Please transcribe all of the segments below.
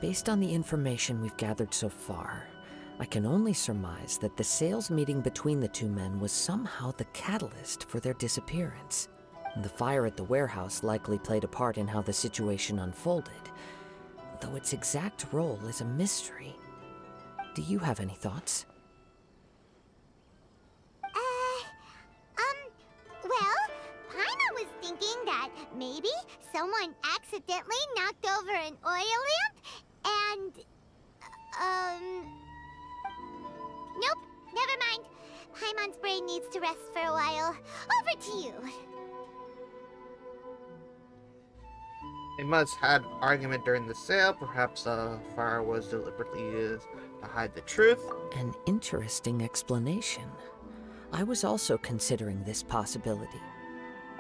Based on the information we've gathered so far, I can only surmise that the sales meeting between the two men was somehow the catalyst for their disappearance. The fire at the warehouse likely played a part in how the situation unfolded, though its exact role is a mystery. Do you have any thoughts? Well, Paimon was thinking that maybe someone accidentally knocked over an oil lamp and, nope, never mind. Paimon's brain needs to rest for a while. Over to you. They must have had an argument during the sale. Perhaps the fire was deliberately used to hide the truth. An interesting explanation. I was also considering this possibility.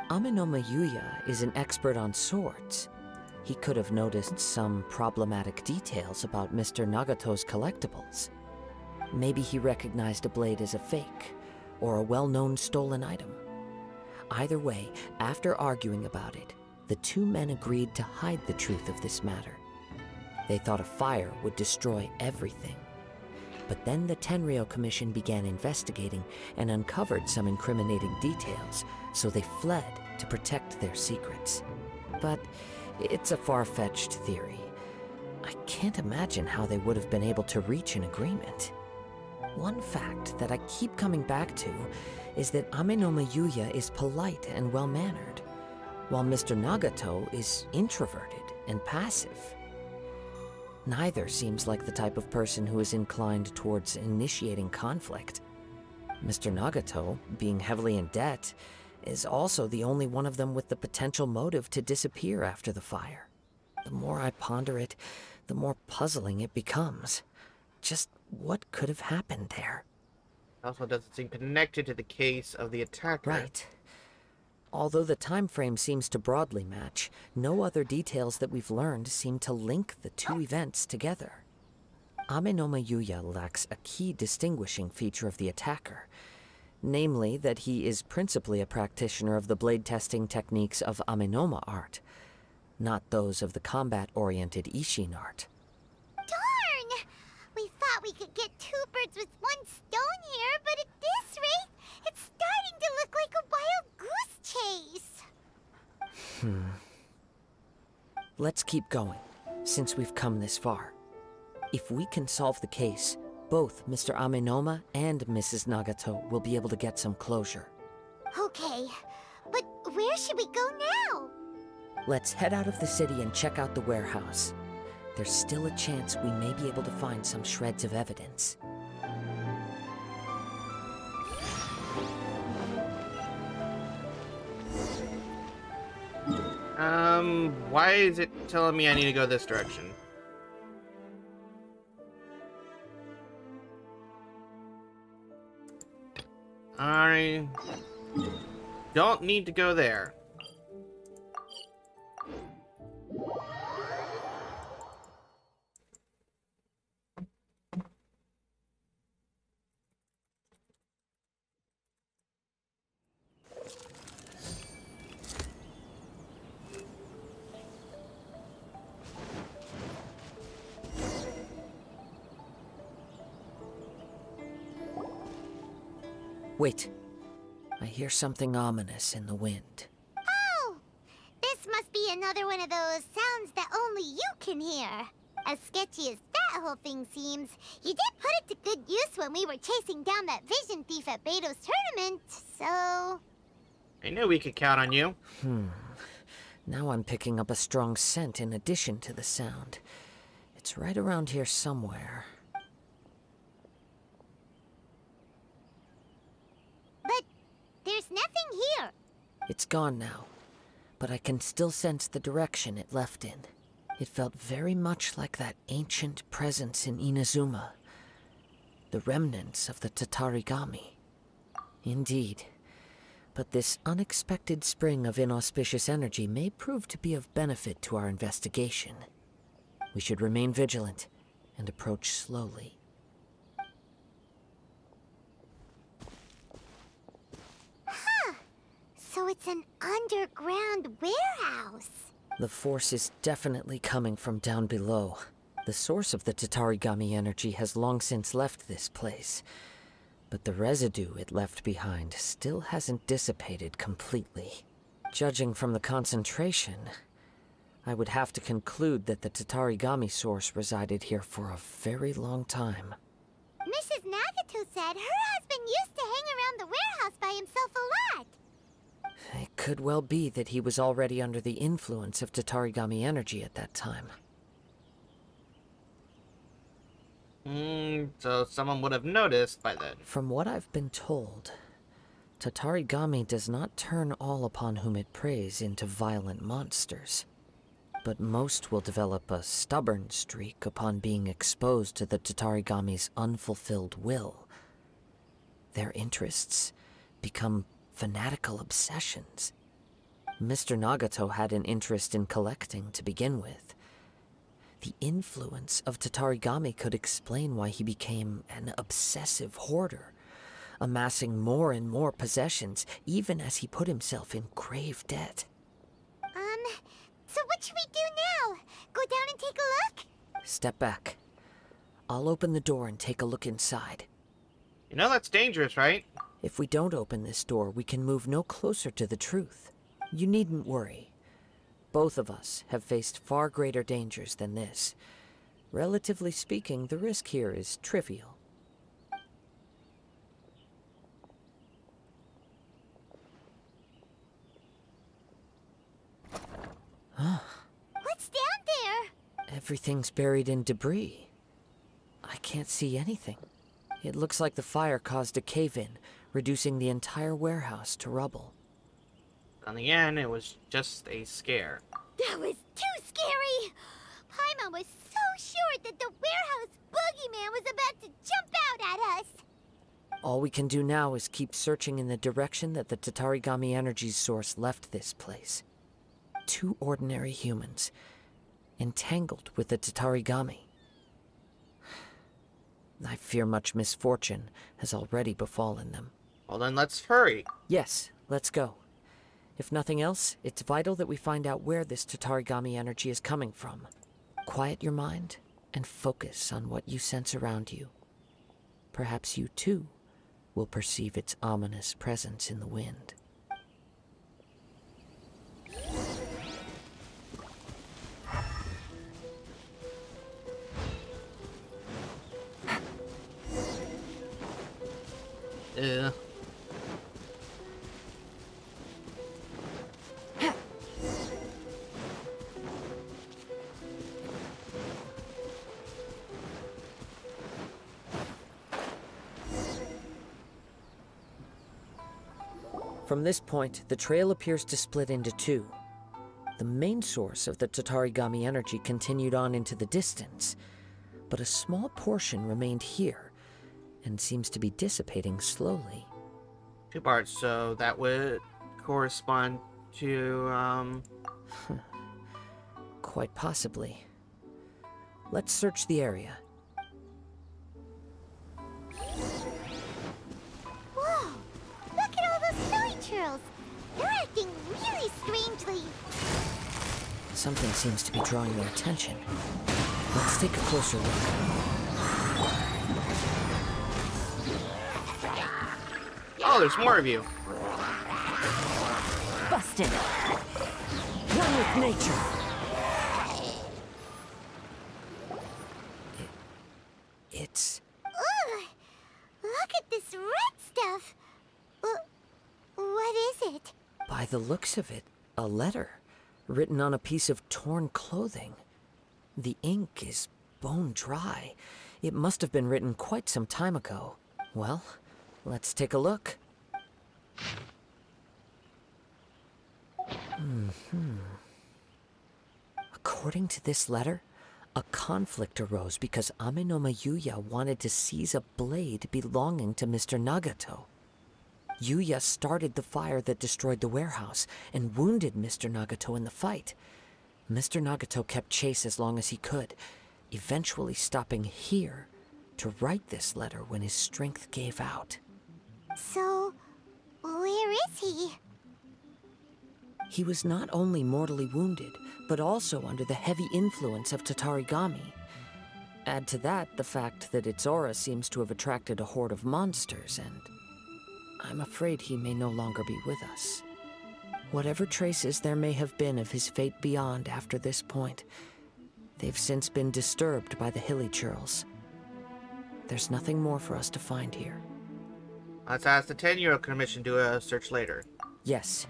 Amenoma Yuya is an expert on swords. He could have noticed some problematic details about Mr. Nagato's collectibles. Maybe he recognized a blade as a fake, or a well-known stolen item. Either way, after arguing about it, the two men agreed to hide the truth of this matter. They thought a fire would destroy everything. But then the Tenryou Commission began investigating and uncovered some incriminating details, so they fled to protect their secrets. But it's a far-fetched theory. I can't imagine how they would have been able to reach an agreement. One fact that I keep coming back to is that Amenoma Yuya is polite and well-mannered, while Mr. Nagato is introverted and passive. Neither seems like the type of person who is inclined towards initiating conflict. Mr. Nagato, being heavily in debt, is also the only one of them with the potential motive to disappear after the fire. The more I ponder it, the more puzzling it becomes. Just what could have happened there? Also doesn't seem connected to the case of the attacker. Right. Although the time frame seems to broadly match, no other details that we've learned seem to link the two events together. Amenoma Yuya lacks a key distinguishing feature of the attacker, namely that he is principally a practitioner of the blade testing techniques of Amenoma art, not those of the combat-oriented Ishin art. Darn! We thought we could get two birds with one stone here, but at this rate, it's starting to look like a wild goose chase. Let's keep going, since we've come this far. If we can solve the case, both Mr. Amenoma and Mrs. Nagato will be able to get some closure. Okay, but where should we go now? Let's head out of the city and check out the warehouse. There's still a chance we may be able to find some shreds of evidence. Why is it telling me I need to go this direction? I don't need to go there. Wait. I hear something ominous in the wind. Oh! This must be another one of those sounds that only you can hear. As sketchy as that whole thing seems, you did put it to good use when we were chasing down that vision thief at Beto's tournament, so... I knew we could count on you. Now I'm picking up a strong scent in addition to the sound. It's right around here somewhere. But there's nothing here. It's gone now, but I can still sense the direction it left in. It felt very much like that ancient presence in Inazuma. The remnants of the Tatarigami. Indeed. But this unexpected spring of inauspicious energy may prove to be of benefit to our investigation. We should remain vigilant and approach slowly. Huh. So it's an underground warehouse. The force is definitely coming from down below. The The source of the Tatarigami energy has long since left this place, but the residue it left behind still hasn't dissipated completely. Judging from the concentration, I would have to conclude that the Tatarigami source resided here for a very long time. Mrs. Nagato said her husband used to hang around the warehouse by himself a lot. It could well be that he was already under the influence of Tatarigami energy at that time. So someone would have noticed by then. From what I've been told, Tatarigami does not turn all upon whom it preys into violent monsters. But most will develop a stubborn streak upon being exposed to the Tatarigami's unfulfilled will. Their interests become fanatical obsessions. Mr. Nagato had an interest in collecting to begin with. The influence of Tatarigami could explain why he became an obsessive hoarder, amassing more and more possessions, even as he put himself in grave debt. So what should we do now? Go down and take a look? Step back. I'll open the door and take a look inside. You know that's dangerous, right? If we don't open this door, we can move no closer to the truth. You needn't worry. Both of us have faced far greater dangers than this. Relatively speaking, the risk here is trivial. What's down there? Everything's buried in debris. I can't see anything. It looks like the fire caused a cave-in, reducing the entire warehouse to rubble. On the end, it was just a scare. That was too scary! Paimon was so sure that the warehouse boogeyman was about to jump out at us! All we can do now is keep searching in the direction that the Tatarigami energy's source left this place. 2 ordinary humans, entangled with the Tatarigami. I fear much misfortune has already befallen them. Well then, let's hurry. Yes, let's go. If nothing else, it's vital that we find out where this Tatarigami energy is coming from. Quiet your mind and focus on what you sense around you. Perhaps you, too, will perceive its ominous presence in the wind. From this point, the trail appears to split into 2. The main source of the Tatarigami energy continued on into the distance, but a small portion remained here, and seems to be dissipating slowly. 2 parts, so that would correspond to, Quite possibly. Let's search the area. Whoa! Look at all those silly churls! They're acting really strangely. Something seems to be drawing their attention. Let's take a closer look. Oh, there's more of you. Busted! One with nature! It's... Ugh! Look at this red stuff! What is it? By the looks of it, a letter, written on a piece of torn clothing. The ink is bone dry. It must have been written quite some time ago. Well, let's take a look. According to this letter, a conflict arose because Amenoma Yuya wanted to seize a blade belonging to Mr. Nagato. Yuya started the fire that destroyed the warehouse and wounded Mr. Nagato in the fight. Mr. Nagato kept chase as long as he could, eventually stopping here to write this letter when his strength gave out. So, where is he? He was not only mortally wounded, but also under the heavy influence of Tatarigami. Add to that the fact that its aura seems to have attracted a horde of monsters, and I'm afraid he may no longer be with us. Whatever traces there may have been of his fate beyond after this point, they've since been disturbed by the hilly churls. There's nothing more for us to find here. Let's ask the 10-year commission to do a search later. Yes.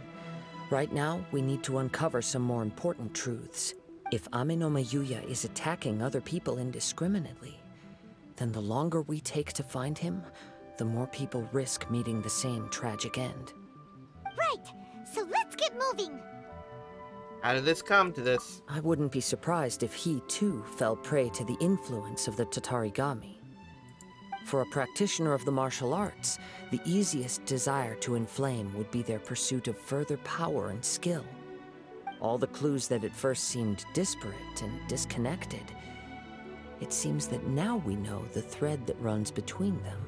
Right now, we need to uncover some more important truths. If Amenoma Yuya is attacking other people indiscriminately, then the longer we take to find him, the more people risk meeting the same tragic end. Right, so let's get moving. How did this come to this? I wouldn't be surprised if he, too, fell prey to the influence of the Tatarigami. For a practitioner of the martial arts, the easiest desire to inflame would be their pursuit of further power and skill. All the clues that at first seemed disparate and disconnected, it seems that now we know the thread that runs between them.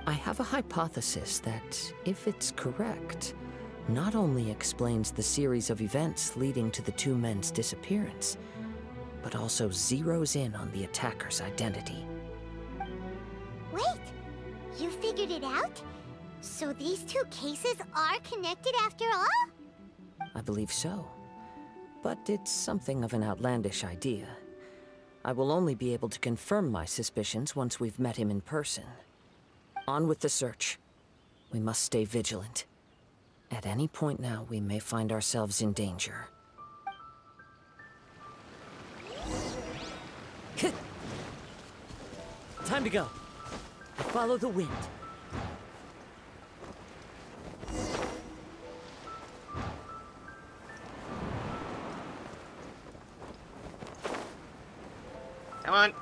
I have a hypothesis that, if it's correct, not only explains the series of events leading to the two men's disappearance, but also zeroes in on the attacker's identity. Wait, you figured it out? So these two cases are connected after all? I believe so. But it's something of an outlandish idea. I will only be able to confirm my suspicions once we've met him in person. On with the search. We must stay vigilant. At any point now, we may find ourselves in danger. Time to go. Follow the wind. Come on.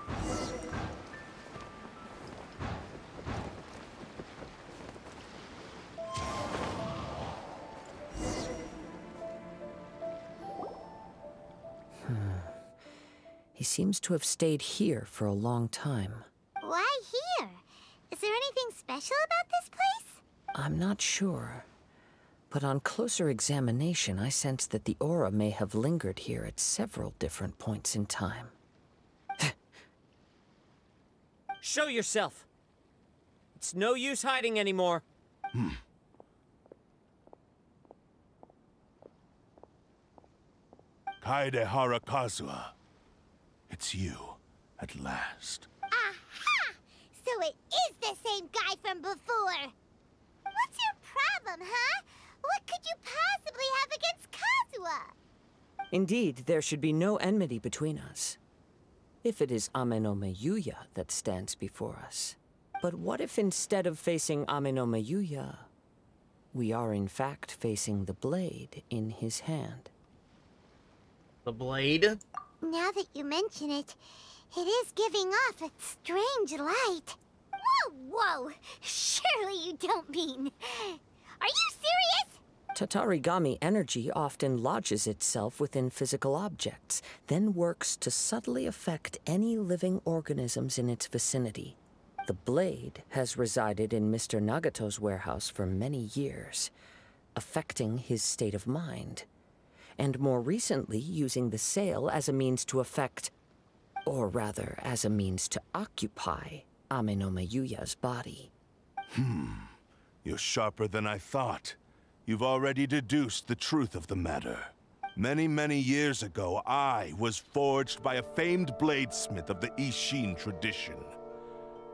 He seems to have stayed here for a long time. Why here? Is there anything special about this place? I'm not sure. But on closer examination, I sense that the aura may have lingered here at several different points in time. Show yourself! It's no use hiding anymore. Kaede Harakazua. It's you, at last. Aha! So it is the same guy from before! What's your problem, huh? What could you possibly have against Kazuha? Indeed, there should be no enmity between us. If it is Amenoma Yuya that stands before us. But what if instead of facing Amenoma Yuya, we are in fact facing the blade in his hand? The blade? Now that you mention it, it is giving off a strange light. Whoa! Surely you don't mean... Are you serious? Tatarigami energy often lodges itself within physical objects, then works to subtly affect any living organisms in its vicinity. The blade has resided in Mr. Nagato's warehouse for many years, affecting his state of mind, and more recently using the sail as a means to affect, or rather as a means to occupy, Amenoma Yuya's body. You're sharper than I thought. You've already deduced the truth of the matter. Many, many years ago, I was forged by a famed bladesmith of the Ishin tradition.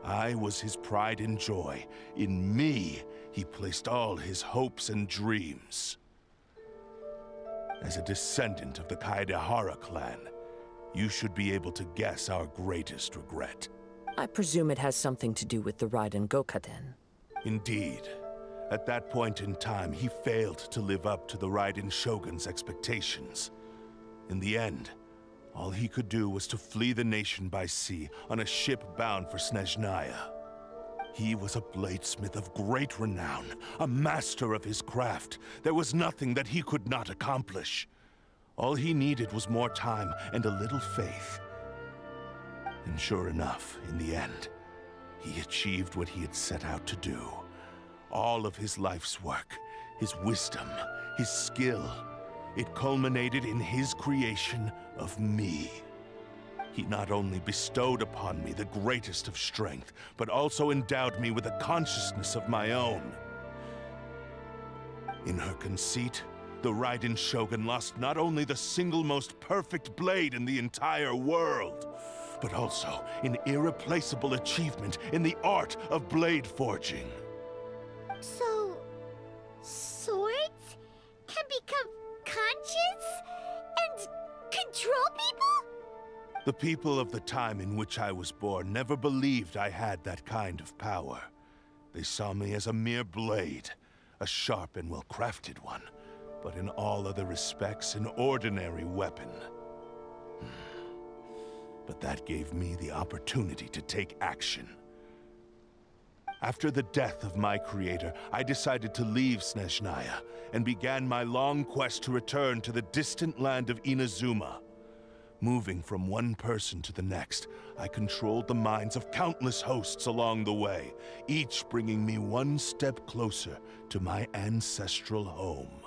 I was his pride and joy. In me, he placed all his hopes and dreams. As a descendant of the Kaedehara clan, you should be able to guess our greatest regret. I presume it has something to do with the Raiden Gokaden. Indeed. At that point in time, he failed to live up to the Raiden Shogun's expectations. In the end, all he could do was to flee the nation by sea on a ship bound for Snezhnaya. He was a bladesmith of great renown, a master of his craft. There was nothing that he could not accomplish. All he needed was more time and a little faith. And sure enough, in the end, he achieved what he had set out to do. All of his life's work, his wisdom, his skill, it culminated in his creation of me. He not only bestowed upon me the greatest of strength, but also endowed me with a consciousness of my own. In her conceit, the Raiden Shogun lost not only the single most perfect blade in the entire world, but also an irreplaceable achievement in the art of blade forging. So, swords can become conscious and control people? The people of the time in which I was born never believed I had that kind of power. They saw me as a mere blade, a sharp and well-crafted one, but in all other respects an ordinary weapon. But that gave me the opportunity to take action. After the death of my creator, I decided to leave Snezhnaya and began my long quest to return to the distant land of Inazuma. Moving from one person to the next, I controlled the minds of countless hosts along the way, each bringing me one step closer to my ancestral home.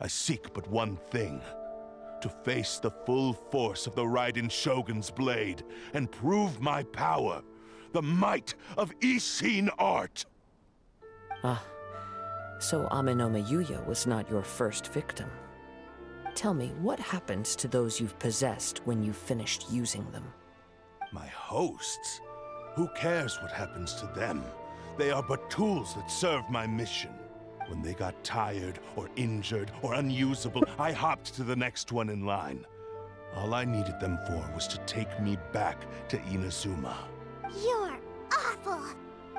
I seek but one thing: to face the full force of the Raiden Shogun's blade and prove my power, the might of Ishin art. Ah, so Amenoma Yuya was not your first victim. Tell me, what happens to those you've possessed when you've finished using them? My hosts? Who cares what happens to them? They are but tools that serve my mission. When they got tired, or injured, or unusable, I hopped to the next one in line. All I needed them for was to take me back to Inazuma. You're awful!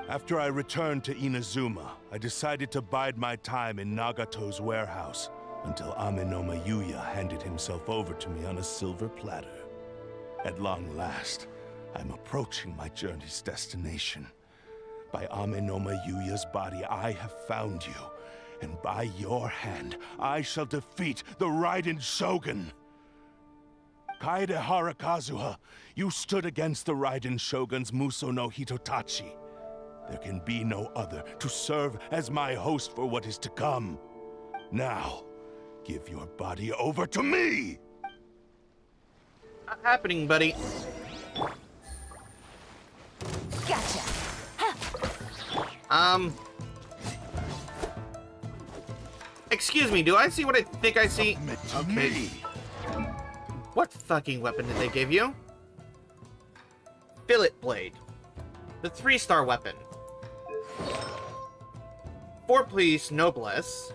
After I returned to Inazuma, I decided to bide my time in Nagato's warehouse until Amenoma Yuya handed himself over to me on a silver platter. At long last, I'm approaching my journey's destination. By Amenoma Yuya's body, I have found you, and by your hand, I shall defeat the Raiden Shogun! Kaede Harakazuha, you stood against the Raiden Shogun's Muso no Hitotachi. There can be no other to serve as my host for what is to come. Now, give your body over to me! Not happening, buddy. Gotcha! Excuse me, do I see what I think I see? Okay. What fucking weapon did they give you? Fillet Blade. The 3-star weapon. 4-piece Noblesse.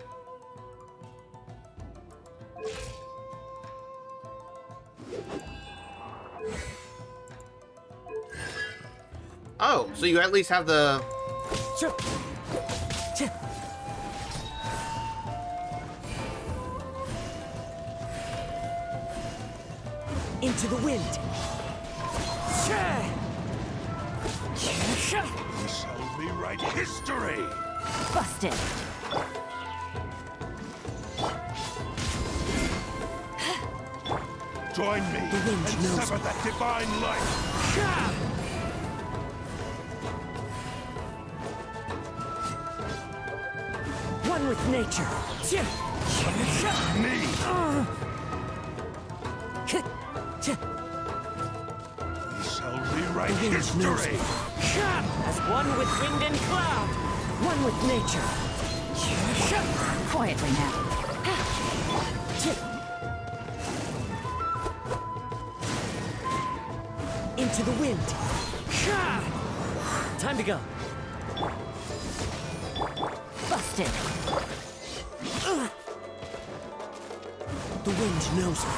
Oh, so you at least have the... Into the wind! We shall rewrite history! Busted! Join me wind and knows sever that divine light! One with nature! Me! We shall rewrite history! As one with wind and cloud! One with nature! Quietly now. Into the wind! Time to go! Busted! The wind knows me.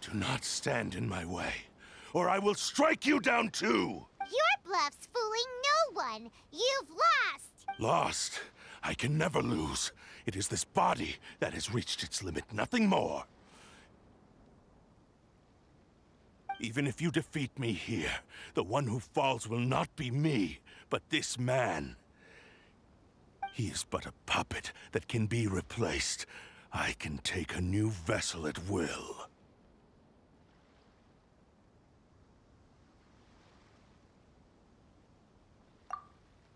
Do not stand in my way, or I will strike you down too! Your bluff's fooling no one! You've lost! Lost? I can never lose. It is this body that has reached its limit, nothing more. Even if you defeat me here, the one who falls will not be me, but this man. He is but a puppet that can be replaced. I can take a new vessel at will.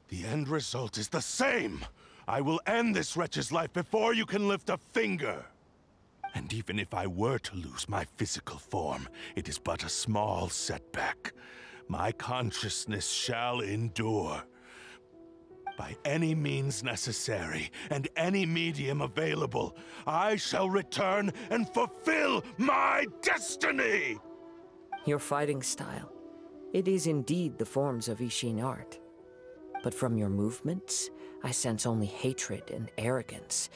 The end result is the same! I will end this wretch's life before you can lift a finger. And even if I were to lose my physical form, it is but a small setback. My consciousness shall endure. By any means necessary, and any medium available, I shall return and fulfill my destiny! Your fighting style. It is indeed the forms of Ishin art. But from your movements, I sense only hatred and arrogance,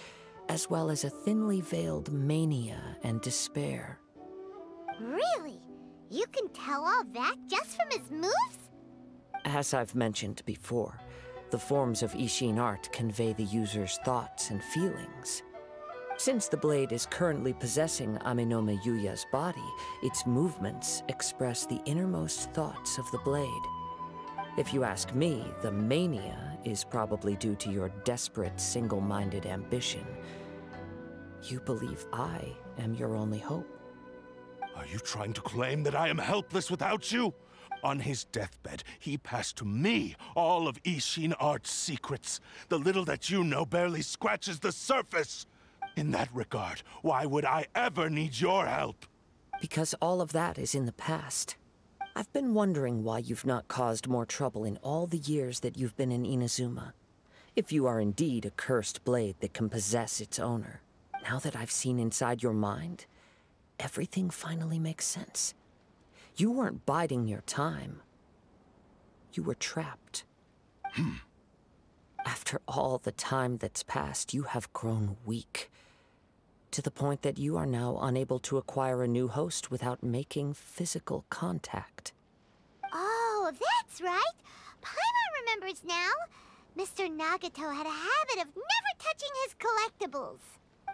as well as a thinly veiled mania and despair. Really? You can tell all that just from his moves? As I've mentioned before, the forms of Ishin art convey the user's thoughts and feelings. Since the blade is currently possessing Aminoma Yuya's body, its movements express the innermost thoughts of the blade. If you ask me, the mania is probably due to your desperate, single-minded ambition. You believe I am your only hope. Are you trying to claim that I am helpless without you? On his deathbed, he passed to me all of Ishin art's secrets. The little that you know barely scratches the surface. In that regard, why would I ever need your help? Because all of that is in the past. I've been wondering why you've not caused more trouble in all the years that you've been in Inazuma. If you are indeed a cursed blade that can possess its owner. Now that I've seen inside your mind, everything finally makes sense. You weren't biding your time. You were trapped. After all the time that's passed, you have grown weak. To the point that you are now unable to acquire a new host without making physical contact. Oh, that's right. Paimon remembers now. Mr. Nagato had a habit of never touching his collectibles.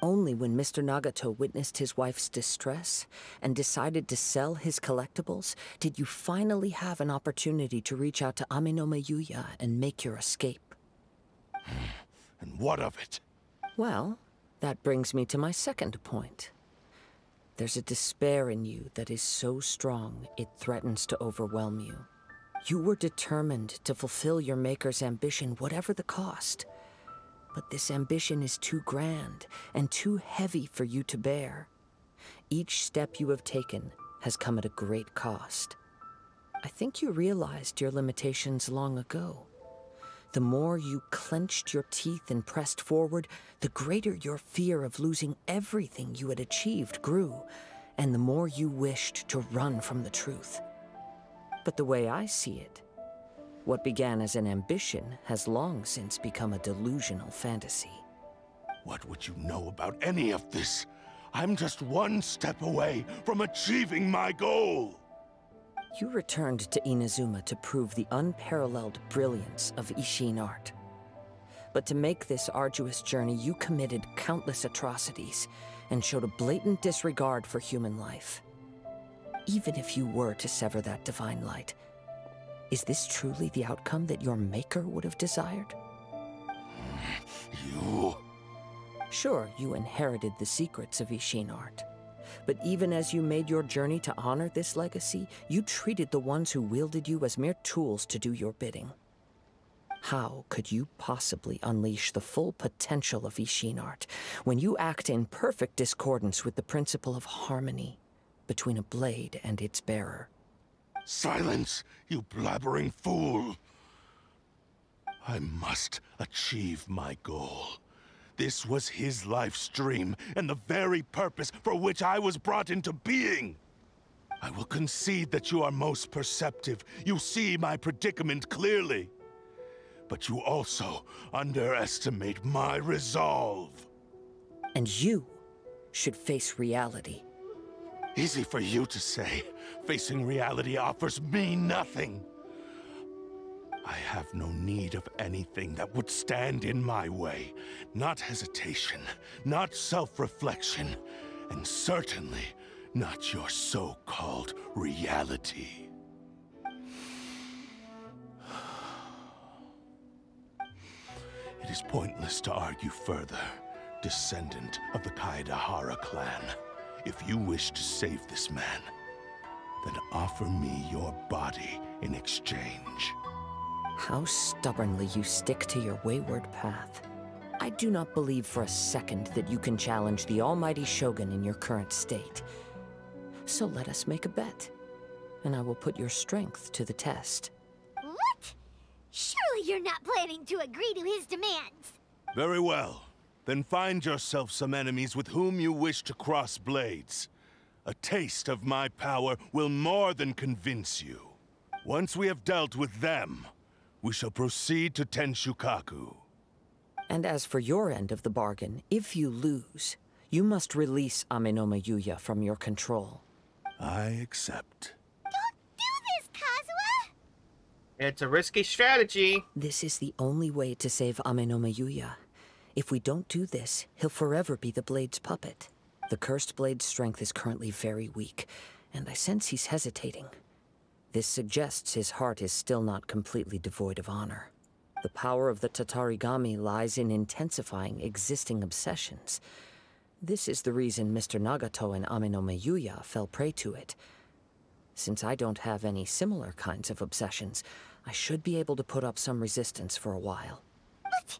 Only when Mr. Nagato witnessed his wife's distress and decided to sell his collectibles did you finally have an opportunity to reach out to Aminoma Yuya and make your escape. And what of it? Well, that brings me to my second point. There's a despair in you that is so strong it threatens to overwhelm you. You were determined to fulfill your maker's ambition, whatever the cost. But this ambition is too grand and too heavy for you to bear. Each step you have taken has come at a great cost. I think you realized your limitations long ago. The more you clenched your teeth and pressed forward, the greater your fear of losing everything you had achieved grew, and the more you wished to run from the truth. But the way I see it, what began as an ambition has long since become a delusional fantasy. What would you know about any of this? I'm just one step away from achieving my goal! You returned to Inazuma to prove the unparalleled brilliance of Ishin art. But to make this arduous journey, you committed countless atrocities and showed a blatant disregard for human life. Even if you were to sever that divine light, is this truly the outcome that your maker would have desired? You... Sure, you inherited the secrets of Ishin art. But even as you made your journey to honor this legacy, you treated the ones who wielded you as mere tools to do your bidding. How could you possibly unleash the full potential of Ishin art when you act in perfect discordance with the principle of harmony between a blade and its bearer? Silence, you blabbering fool! I must achieve my goal. This was his life's dream, and the very purpose for which I was brought into being. I will concede that you are most perceptive. You see my predicament clearly. But you also underestimate my resolve. And you should face reality. Easy for you to say. Facing reality offers me nothing. I have no need of anything that would stand in my way. Not hesitation, not self-reflection, and certainly not your so-called reality. It is pointless to argue further, descendant of the Kaedahara clan. If you wish to save this man, then offer me your body in exchange. How stubbornly you stick to your wayward path. I do not believe for a second that you can challenge the almighty Shogun in your current state. So let us make a bet, and I will put your strength to the test. What? Surely you're not planning to agree to his demands. Very well. Then find yourself some enemies with whom you wish to cross blades. A taste of my power will more than convince you. Once we have dealt with them, we shall proceed to Tenshukaku. And as for your end of the bargain, if you lose, you must release Amenoma Yuya from your control. I accept. Don't do this, Kazuha! It's a risky strategy. This is the only way to save Amenoma Yuya. If we don't do this, he'll forever be the Blade's puppet. The Cursed Blade's strength is currently very weak, and I sense he's hesitating. This suggests his heart is still not completely devoid of honor. The power of the Tatarigami lies in intensifying existing obsessions. This is the reason Mr. Nagato and Amenoma Yuya fell prey to it. Since I don't have any similar kinds of obsessions, I should be able to put up some resistance for a while. But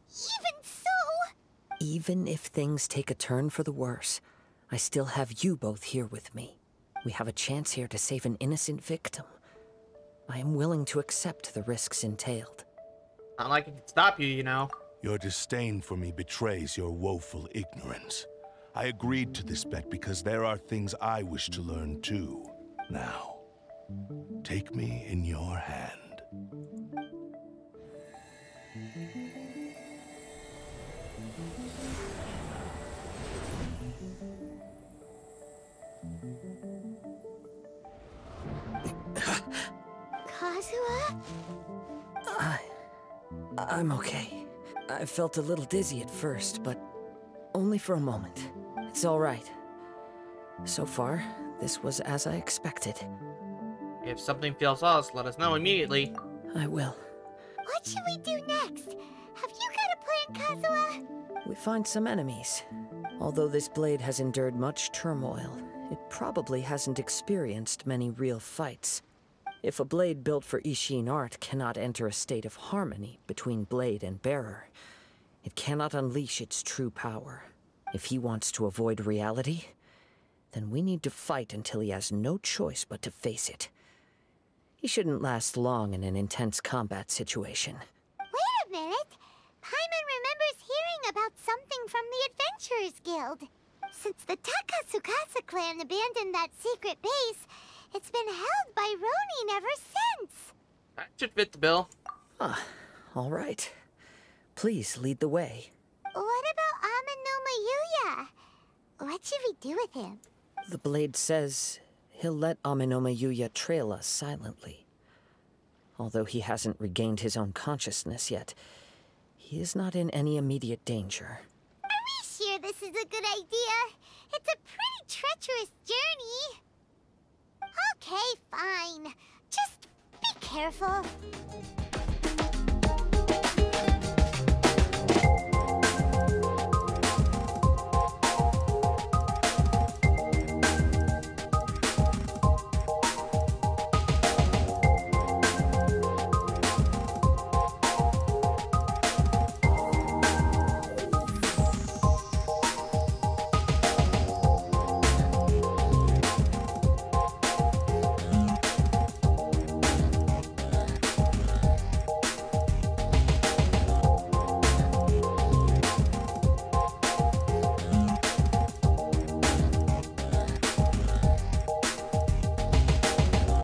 even so... Even if things take a turn for the worse, I still have you both here with me. We have a chance here to save an innocent victim. I am willing to accept the risks entailed. Not like it can stop you, you know. Your disdain for me betrays your woeful ignorance. I agreed to this bet because there are things I wish to learn too. Now, take me in your hand. Kazuha? I'm okay. I felt a little dizzy at first, but only for a moment. It's all right. So far, this was as I expected. If something feels us, let us know immediately. I will. What should we do next? Have you got a plan, Kazuha? We find some enemies. Although this blade has endured much turmoil, it probably hasn't experienced many real fights. If a blade built for Ishin art cannot enter a state of harmony between blade and bearer, it cannot unleash its true power. If he wants to avoid reality, then we need to fight until he has no choice but to face it. He shouldn't last long in an intense combat situation. Wait a minute! Paimon remembers hearing about something from the Adventurers Guild. Since the Takatsukasa clan abandoned that secret base, it's been held by Ronin ever since. That should fit the bill. Ah, all right. Please lead the way. What about Amenoma Yuya? What should we do with him? The blade says he'll let Amenoma Yuya trail us silently. Although he hasn't regained his own consciousness yet, he is not in any immediate danger. Are we sure this is a good idea? It's a pretty treacherous journey. Okay, fine. Just be careful.